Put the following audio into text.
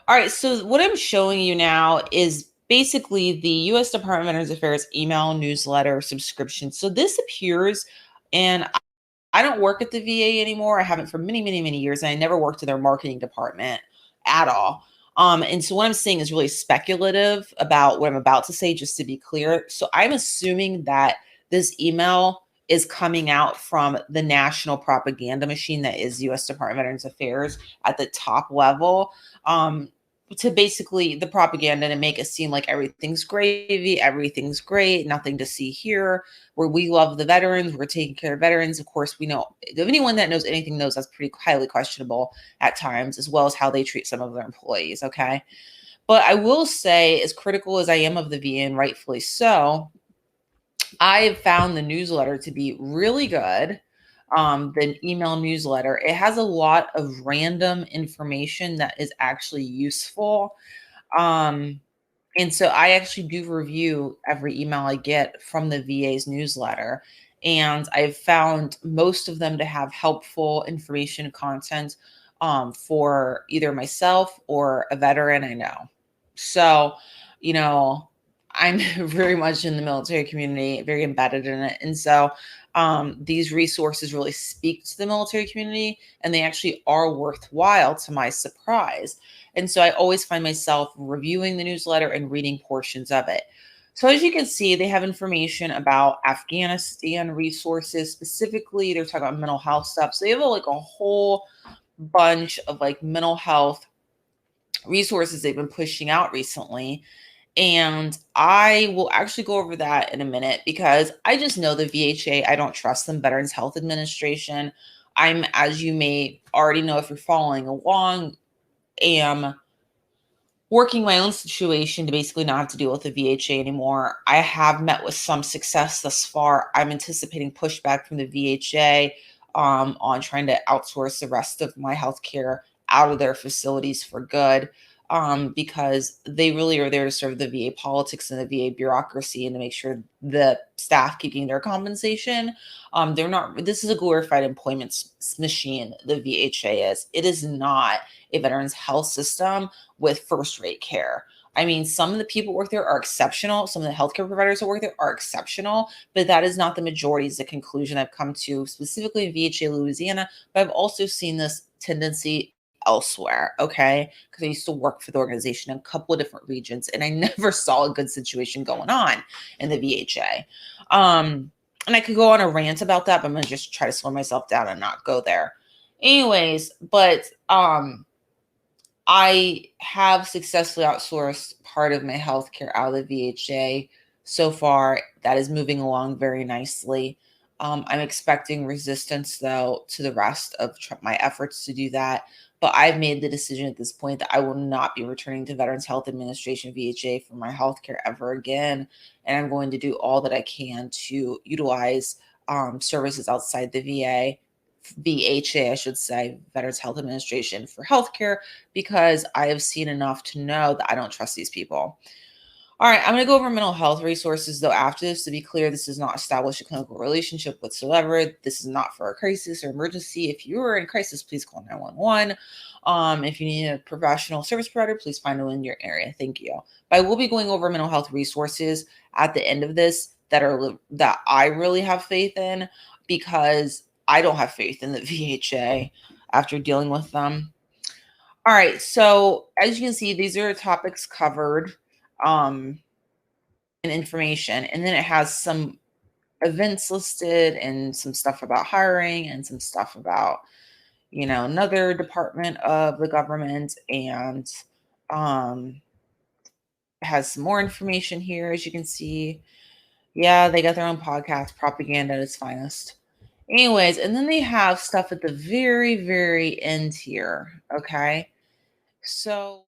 All right, so what I'm showing you now is basically the U.S. Department of Veterans Affairs email newsletter subscription. So this appears, and I don't work at the VA anymore. I haven't for many, many, many years, and I never worked in their marketing department at all. And so what I'm saying is really speculative about what I'm about to say, just to be clear. So I'm assuming that this email is coming out from the national propaganda machine that is U.S. Department of Veterans Affairs at the top level. Um, to basically the propaganda to make it seem like everything's gravy, everything's great, nothing to see here, where we love the veterans, we're taking care of veterans. Of course, we know anyone that knows anything knows that's pretty highly questionable at times, as well as how they treat some of their employees. Okay. But I will say, as critical as I am of the VA, and rightfully so, I have found the newsletter to be really good. The email newsletter, it has a lot of random information that is actually useful. Um, and so I actually do review every email I get from the VA's newsletter. And I've found most of them to have helpful information content for either myself or a veteran I know. So, you know, I'm very much in the military community, very embedded in it. And so these resources really speak to the military community, and they actually are worthwhile to my surprise. And so I always find myself reviewing the newsletter and reading portions of it. So as you can see, they have information about Afghanistan resources. Specifically, they're talking about mental health stuff. So they have like a whole bunch of like mental health resources they've been pushing out recently. And I will actually go over that in a minute because I just know the VHA. I don't trust them. Veterans Health Administration. I'm, as you may already know if you're following along, am working my own situation to basically not have to deal with the VHA anymore. I have met with some success thus far. I'm anticipating pushback from the VHA on trying to outsource the rest of my healthcare out of their facilities for good. Because they really are there to serve the VA politics and the VA bureaucracy and to make sure the staff keeping their compensation. They're not, this is a glorified employment machine, the VHA is. It is not a veterans health system with first-rate care. I mean, some of the people who work there are exceptional. Some of the healthcare providers who work there are exceptional, but that is not the majority, is the conclusion I've come to, specifically in VHA Louisiana. But I've also seen this tendency elsewhere, okay? Because I used to work for the organization in a couple of different regions, and I never saw a good situation going on in the VHA. And I could go on a rant about that, but I'm gonna just try to slow myself down and not go there. Anyways, but I have successfully outsourced part of my healthcare out of the VHA so far. That is moving along very nicely. I'm expecting resistance, though, to the rest of my efforts to do that. But I've made the decision at this point that I will not be returning to Veterans Health Administration VHA for my healthcare ever again. And I'm going to do all that I can to utilize services outside the VHA, I should say, Veterans Health Administration for healthcare, because I have seen enough to know that I don't trust these people. All right, I'm going to go over mental health resources, though, after this. To be clear, this does not establish a clinical relationship whatsoever. This is not for a crisis or emergency. If you are in crisis, please call 911. If you need a professional service provider, please find one in your area. Thank you. But I will be going over mental health resources at the end of this that I really have faith in, because I don't have faith in the VHA after dealing with them. All right, so as you can see, these are topics covered and information, and then it has some events listed and some stuff about hiring and some stuff about, another department of the government, and has some more information here, as you can see. Yeah, they got their own podcast, propaganda at its finest. Anyways, and then they have stuff at the very, very end here. Okay. So